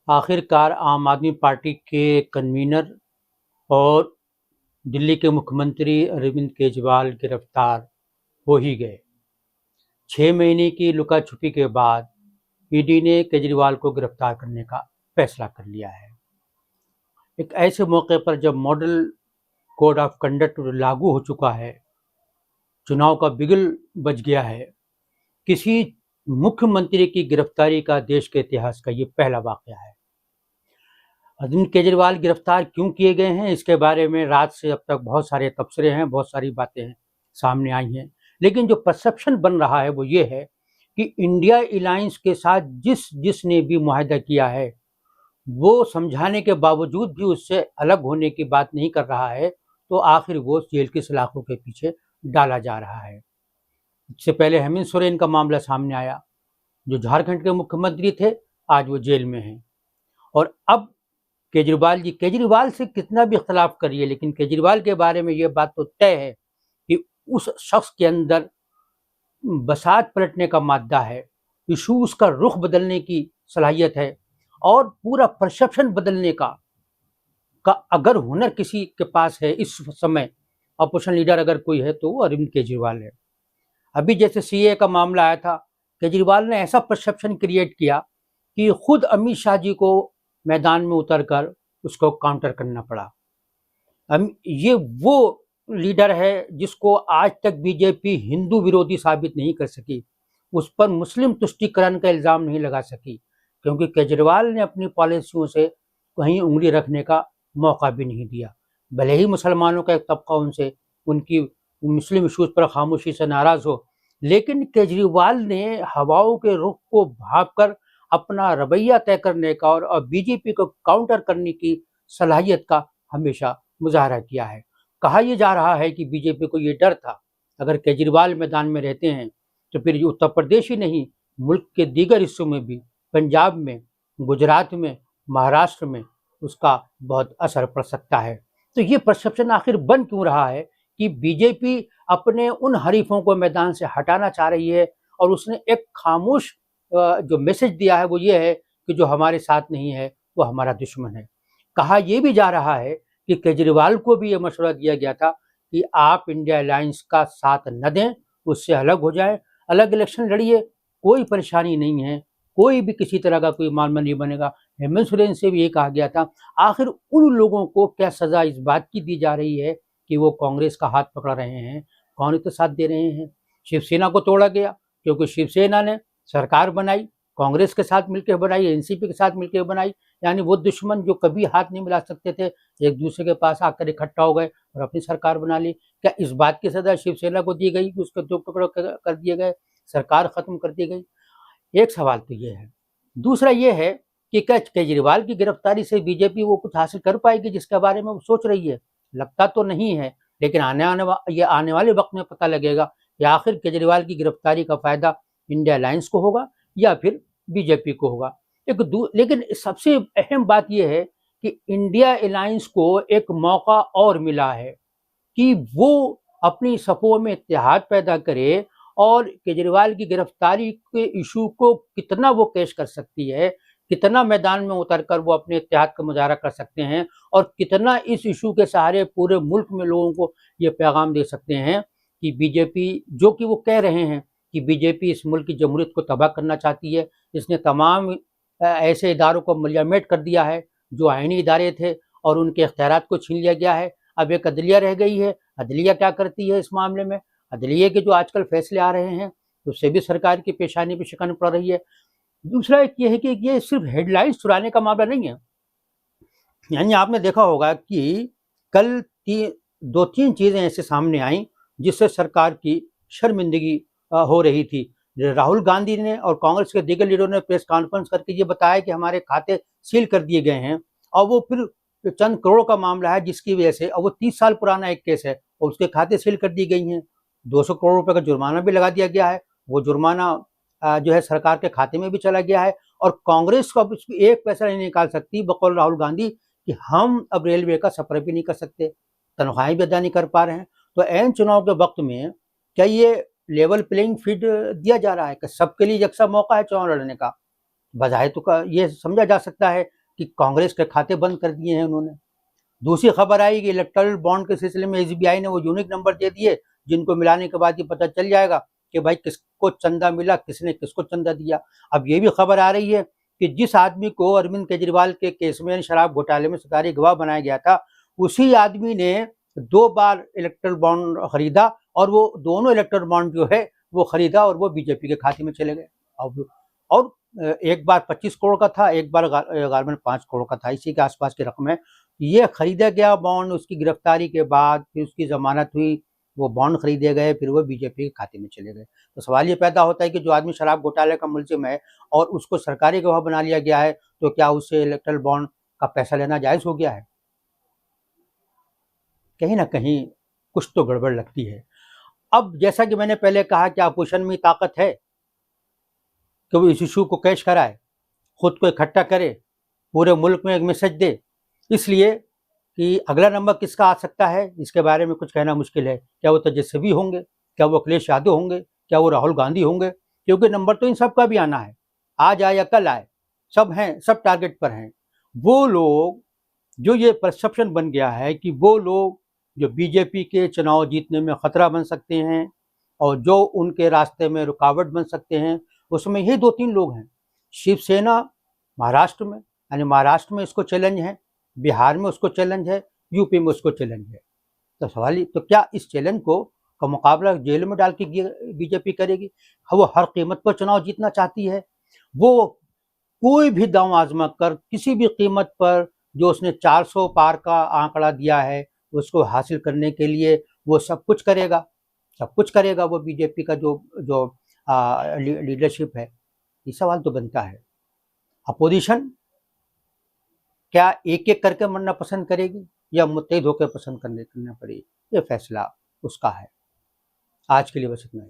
आखिरकार आम आदमी पार्टी के कन्वीनर और दिल्ली के मुख्यमंत्री अरविंद केजरीवाल गिरफ्तार हो ही गए। 6 महीने की लुका छुपी के बाद ईडी ने केजरीवाल को गिरफ्तार करने का फैसला कर लिया है। एक ऐसे मौके पर जब मॉडल कोड ऑफ कंडक्ट लागू हो चुका है, चुनाव का बिगुल बज गया है, किसी मुख्यमंत्री की गिरफ्तारी का देश के इतिहास का ये पहला वाकया है। अरविंद केजरीवाल गिरफ्तार क्यों किए गए हैं, इसके बारे में रात से अब तक बहुत सारे तबसरे हैं, बहुत सारी बातें सामने आई हैं। लेकिन जो परसेप्शन बन रहा है वो ये है कि इंडिया अलायंस के साथ जिसने भी मुआहदा किया है वो समझाने के बावजूद भी उससे अलग होने की बात नहीं कर रहा है, तो आखिर वो जेल की सलाखों के पीछे डाला जा रहा है। इससे पहले हेमंत सोरेन का मामला सामने आया, जो झारखंड के मुख्यमंत्री थे, आज वो जेल में हैं। और अब केजरीवाल से कितना भी इख्तलाफ करिए, लेकिन केजरीवाल के बारे में ये बात तो तय है कि उस शख्स के अंदर बसात पलटने का मादा है, इशूज का रुख बदलने की सलाहियत है और पूरा परसेप्शन बदलने का अगर हुनर किसी के पास है इस समय, अपोजिशन लीडर अगर कोई है तो वो अरविंद केजरीवाल है। अभी जैसे सीए का मामला आया था, केजरीवाल ने ऐसा परसेप्शन क्रिएट किया कि खुद अमित शाह जी को मैदान में उतरकर उसको काउंटर करना पड़ा। ये वो लीडर है जिसको आज तक बीजेपी हिंदू विरोधी साबित नहीं कर सकी, उस पर मुस्लिम तुष्टीकरण का इल्ज़ाम नहीं लगा सकी, क्योंकि केजरीवाल ने अपनी पॉलिसियों से कहीं उंगली रखने का मौका भी नहीं दिया। भले ही मुसलमानों का एक तबका उनसे उनकी मुस्लिम इशूज़ पर खामोशी से नाराज़ हो, लेकिन केजरीवाल ने हवाओं के रुख को भांपकर अपना रवैया तय करने का और बीजेपी को काउंटर करने की सलाहियत का हमेशा मुजाहरा किया है। कहा यह जा रहा है कि बीजेपी को ये डर था, अगर केजरीवाल मैदान में रहते हैं तो फिर उत्तर प्रदेश ही नहीं, मुल्क के दीगर हिस्सों में भी, पंजाब में, गुजरात में, महाराष्ट्र में उसका बहुत असर पड़ सकता है। तो ये परसेप्शन आखिर बन क्यों रहा है कि बीजेपी अपने उन हरीफों को मैदान से हटाना चाह रही है, और उसने एक खामोश जो मैसेज दिया है वो ये है कि जो हमारे साथ नहीं है वो हमारा दुश्मन है। कहा यह भी जा रहा है कि केजरीवाल को भी ये मशवरा दिया गया था कि आप इंडिया अलायंस का साथ न दें, उससे अलग हो जाएं, अलग इलेक्शन लड़िए, कोई परेशानी नहीं है, कोई भी किसी तरह का कोई मामला नहीं बनेगा। हेमंत सोरेन से भी ये कहा गया था। आखिर उन लोगों को क्या सजा इस बात की दी जा रही है कि वो कांग्रेस का हाथ पकड़ रहे हैं, कांग्रेस के साथ दे रहे हैं। शिवसेना को तोड़ा गया क्योंकि शिवसेना ने सरकार बनाई, कांग्रेस के साथ मिलकर बनाई, एनसीपी के साथ मिलकर बनाई, यानी वो दुश्मन जो कभी हाथ नहीं मिला सकते थे, एक दूसरे के पास आकर इकट्ठा हो गए और अपनी सरकार बना ली। क्या इस बात की सजा शिवसेना को दी गई कि उसके दो टुकड़े कर दिए गए, सरकार खत्म कर दी गई? एक सवाल तो ये है। दूसरा ये है कि क्या केजरीवाल की गिरफ्तारी से बीजेपी वो कुछ हासिल कर पाएगी जिसके बारे में वो सोच रही है? लगता तो नहीं है, लेकिन आने वाले वक्त में पता लगेगा कि आखिर केजरीवाल की गिरफ्तारी का फायदा इंडिया अलायंस को होगा या फिर बीजेपी को होगा। लेकिन सबसे अहम बात यह है कि इंडिया अलायंस को एक मौका और मिला है कि वो अपनी सफ़ों में इत्तेहाद पैदा करे और केजरीवाल की गिरफ्तारी के इशू को कितना वो पेश कर सकती है, कितना मैदान में उतरकर वो अपने इत्तेहाद का मुजाहरा कर सकते हैं, और कितना इस इशू के सहारे पूरे मुल्क में लोगों को ये पैगाम दे सकते हैं कि बीजेपी, जो कि वो कह रहे हैं कि बीजेपी इस मुल्क की जमहूरियत को तबाह करना चाहती है, इसने तमाम ऐसे इदारों को मलियामेट कर दिया है जो आईनी इदारे थे और उनके इख्तियारात को छीन लिया गया है। अब एक अदलिया रह गई है। अदलिया क्या करती है इस मामले में? अदलिया के जो आजकल फैसले आ रहे हैं उससे भी सरकार की पेशानी पे शिकन पड़ रही है। दूसरा एक ये है कि ये सिर्फ हेडलाइंस चुराने का मामला नहीं है। यानी आपने देखा होगा कि कल 2-3 चीज़ें ऐसे सामने आई जिससे सरकार की शर्मिंदगी हो रही थी। राहुल गांधी ने और कांग्रेस के दीगर लीडरों ने प्रेस कॉन्फ्रेंस करके ये बताया कि हमारे खाते सील कर दिए गए हैं, और वो फिर चंद करोड़ का मामला है जिसकी वजह से, और वो 30 साल पुराना एक केस है और उसके खाते सील कर दी गई हैं। 200 करोड़ रुपए का जुर्माना भी लगा दिया गया है। वो जुर्माना जो है सरकार के खाते में भी चला गया है, और कांग्रेस को अब एक पैसा नहीं निकाल सकती, बकौल राहुल गांधी, कि हम अब रेलवे का सफर भी नहीं कर सकते, तनख्वाहें भी अदा नहीं कर पा रहे हैं। तो ऐन चुनाव के वक्त में क्या ये लेवल प्लेइंग फील्ड दिया जा रहा है कि सबके लिए यकसा मौका है चुनाव लड़ने का? बजाय तो ये समझा जा सकता है कि कांग्रेस के खाते बंद कर दिए हैं उन्होंने। दूसरी खबर आई कि इलेक्टोरल बॉन्ड के सिलसिले में एसबीआई ने वो यूनिक नंबर दे दिए जिनको मिलाने के बाद ये पता चल जाएगा कि भाई किसको चंदा मिला, किसने किसको चंदा दिया। अब ये भी खबर आ रही है कि जिस आदमी को अरविंद केजरीवाल के केस में शराब घोटाले में सरकारी गवाह बनाया गया था, उसी आदमी ने 2 बार इलेक्टोरल बॉन्ड खरीदा और वो दोनों इलेक्टोरल बॉन्ड जो है वो खरीदा और वो बीजेपी के खाते में चले गए। और एक बार 25 करोड़ का था, एक बार गारमेंट 5 करोड़ का था, इसी के आसपास की रकम है। ये खरीदा गया बॉन्ड, उसकी गिरफ्तारी के बाद फिर उसकी जमानत हुई, वो बॉन्ड खरीदे गए, फिर वो बीजेपी के खाते में चले गए। तो सवाल ये पैदा होता है कि जो आदमी शराब घोटाले का मुलजिम है और उसको सरकारी गवाह बना लिया गया है, तो क्या उससे इलेक्टोरल बॉन्ड का पैसा लेना जायज़ हो गया है? कहीं ना कहीं कुछ तो गड़बड़ लगती है। अब जैसा कि मैंने पहले कहा कि अपोजिशन में ताकत है कि वो इस इशू को कैश कराए, खुद को इकट्ठा करे, पूरे मुल्क में एक मैसेज दे। इसलिए कि अगला नंबर किसका आ सकता है इसके बारे में कुछ कहना मुश्किल है। क्या वो तेजस्वी होंगे, क्या वो अखिलेश यादव होंगे, क्या वो राहुल गांधी होंगे? क्योंकि नंबर तो इन सब का भी आना है, आज आए या कल आए, सब हैं, सब टारगेट पर हैं। वो लोग जो ये परसेप्शन बन गया है कि वो लोग जो बीजेपी के चुनाव जीतने में खतरा बन सकते हैं और जो उनके रास्ते में रुकावट बन सकते हैं, उसमें ये 2-3 लोग हैं। शिवसेना महाराष्ट्र में, यानी महाराष्ट्र में इसको चैलेंज है, बिहार में उसको चैलेंज है, यूपी में उसको चैलेंज है। तो सवाल ये, तो क्या इस चैलेंज को का मुकाबला जेल में डाल के बीजेपी करेगी? वो हर कीमत पर चुनाव जीतना चाहती है। वो कोई भी दांव आजमा कर किसी भी कीमत पर जो उसने 400 पार का आंकड़ा दिया है उसको हासिल करने के लिए वो सब कुछ करेगा, सब कुछ करेगा वो बीजेपी का जो जो लीडरशिप है। ये सवाल तो बनता है, अपोजिशन क्या एक एक करके मरना पसंद करेगी या मुत्तहिद होकर पसंद करना पड़ेगी? ये फैसला उसका है। आज के लिए बस इतना ही।